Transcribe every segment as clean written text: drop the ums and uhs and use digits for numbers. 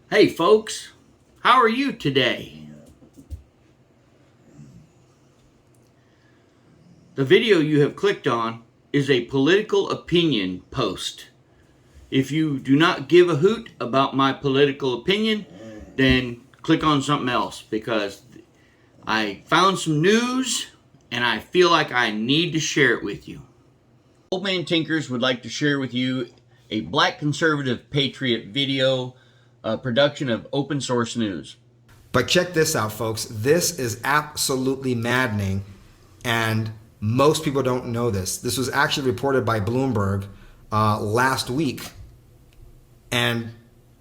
Hey folks, how are you today? The video you have clicked on is a political opinion post. If you do not give a hoot about my political opinion, then click on something else because I found some news and I feel like I need to share it with you. Old Man Tinkers would like to share with you a Black Conservative Patriot video production of Open Source News. But check this out, folks. This is absolutely maddening, and most people don't know this. This was actually reported by Bloomberg last week, and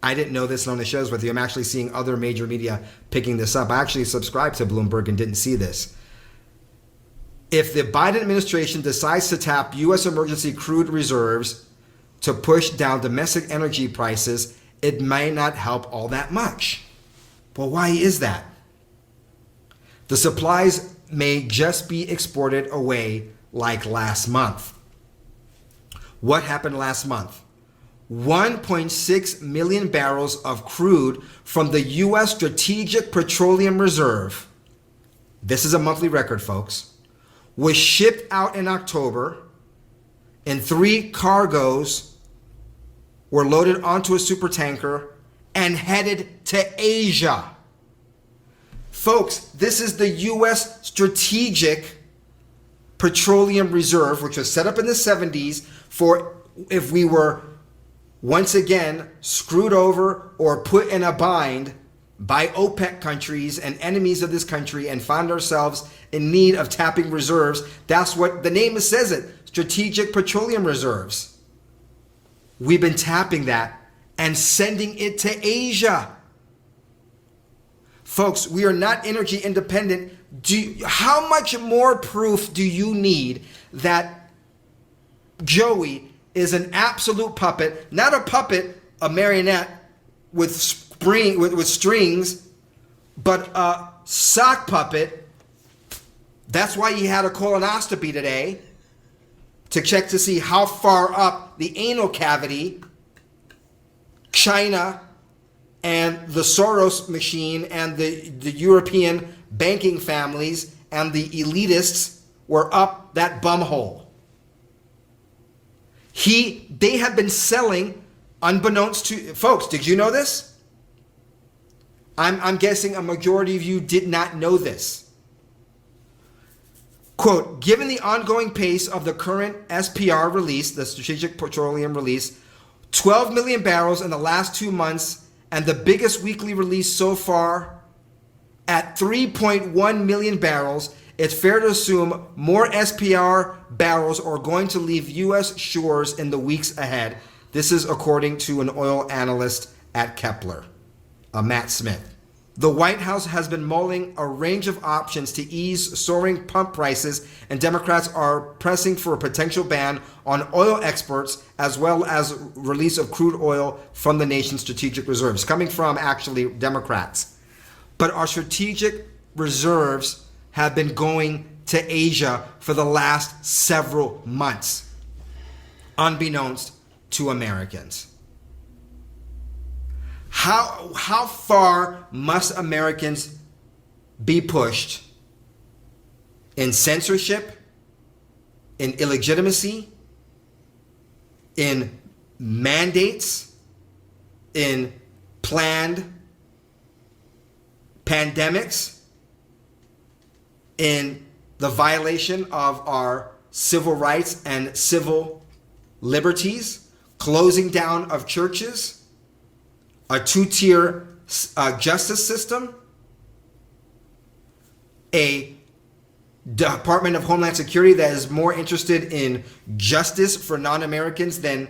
I didn't know this, and on the shows with you, I'm actually seeing other major media picking this up. I actually subscribed to Bloomberg and didn't see this. If the Biden administration decides to tap U.S. emergency crude reserves to push down domestic energy prices, it may not help all that much. Well, why is that? The supplies may just be exported away like last month. What happened last month? 1.6 million barrels of crude from the U.S. Strategic Petroleum Reserve, this is a monthly record, folks, was shipped out in October, and 3 cargoes were loaded onto a supertanker and headed to Asia. Folks, this is the U.S. Strategic Petroleum Reserve, which was set up in the 70s for if we were once again screwed over or put in a bind by OPEC countries and enemies of this country and found ourselves in need of tapping reserves. That's what the name says it, Strategic Petroleum Reserves. We've been tapping that and sending it to Asia. Folks, we are not energy independent. How much more proof do you need that Joey is an absolute puppet, not a puppet, a marionette with strings, but a sock puppet? That's why he had a colonoscopy today to check to see how far up the anal cavity China and the Soros machine and the European banking families and the elitists were up that bumhole. They have been selling, unbeknownst to folks. Did you know this? I'm guessing a majority of you did not know this. Quote, given the ongoing pace of the current SPR release, the Strategic Petroleum release, 12 million barrels in the last 2 months, and the biggest weekly release so far at 3.1 million barrels, it's fair to assume more SPR barrels are going to leave U.S. shores in the weeks ahead. This is according to an oil analyst at Kepler, Matt Smith. The White House has been mulling a range of options to ease soaring pump prices, and Democrats are pressing for a potential ban on oil exports as well as release of crude oil from the nation's strategic reserves, coming from actually Democrats. But our strategic reserves have been going to Asia for the last several months, unbeknownst to Americans. How far must Americans be pushed in censorship, in illegitimacy, in mandates, in planned pandemics, in the violation of our civil rights and civil liberties, closing down of churches, a 2-tier justice system, a Department of Homeland Security that is more interested in justice for non-Americans than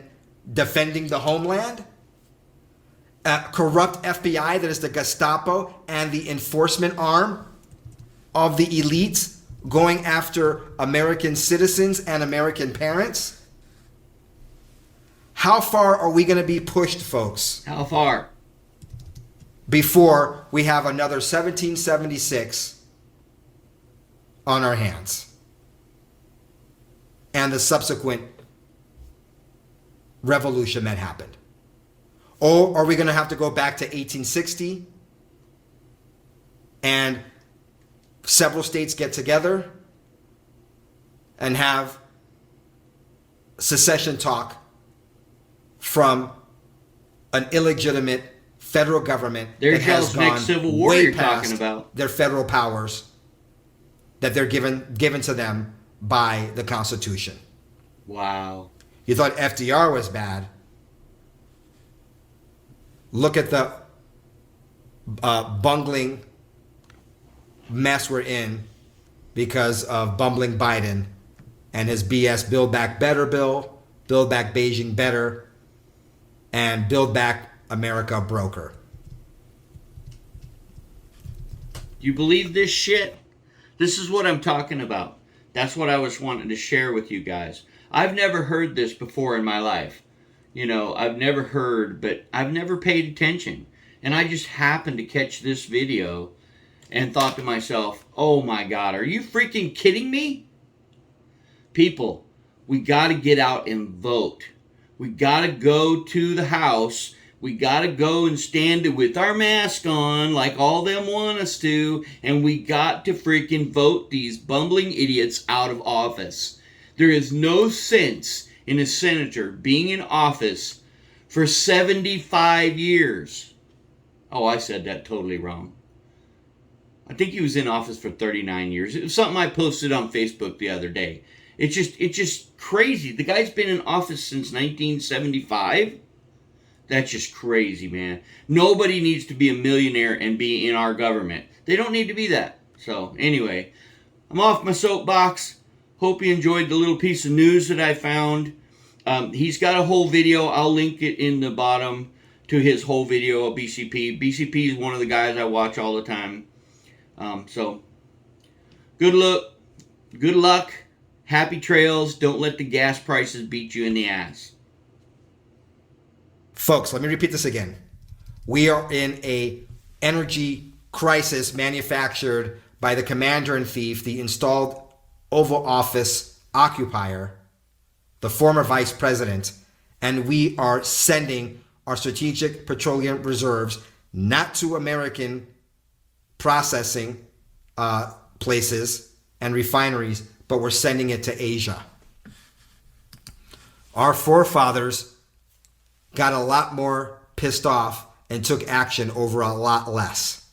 defending the homeland, a corrupt FBI that is the Gestapo and the enforcement arm of the elites going after American citizens and American parents. How far are we going to be pushed, folks? How far? Before we have another 1776 on our hands and the subsequent revolution that happened. Or are we going to have to go back to 1860 and several states get together and have secession talk from an illegitimate federal government There's that has y'all's next gone Civil War way you're past talking about. their federal powers that they're given to them by the Constitution. Wow. You thought FDR was bad. Look at the bungling mess we're in because of bumbling Biden and his BS Build Back Better bill, Build Back Beijing Better, and Build Back America broker. You believe this shit? This is what I'm talking about. That's what I was wanting to share with you guys. I've never heard this before in my life. You know, I've never heard, but I've never paid attention. And I just happened to catch this video and thought to myself, oh my God, are you freaking kidding me? People, we got to get out and vote. We got to go to the House. We got to go and stand with our mask on like all them want us to. And we got to freaking vote these bumbling idiots out of office. There is no sense in a senator being in office for 75 years. Oh, I said that totally wrong. I think he was in office for 39 years. It was something I posted on Facebook the other day. It's just crazy. The guy's been in office since 1975. That's just crazy, man. Nobody needs to be a millionaire and be in our government. They don't need to be that. So, anyway, I'm off my soapbox. Hope you enjoyed the little piece of news that I found. He's got a whole video. I'll link it in the bottom to his whole video of BCP. BCP is one of the guys I watch all the time. So, good luck. Happy trails. Don't let the gas prices beat you in the ass. Folks, let me repeat this again. We are in a energy crisis manufactured by the commander-in-chief, the installed Oval Office occupier, the former vice president, and we are sending our strategic petroleum reserves not to American processing places and refineries, but we're sending it to Asia. Our forefathers got a lot more pissed off and took action over a lot less.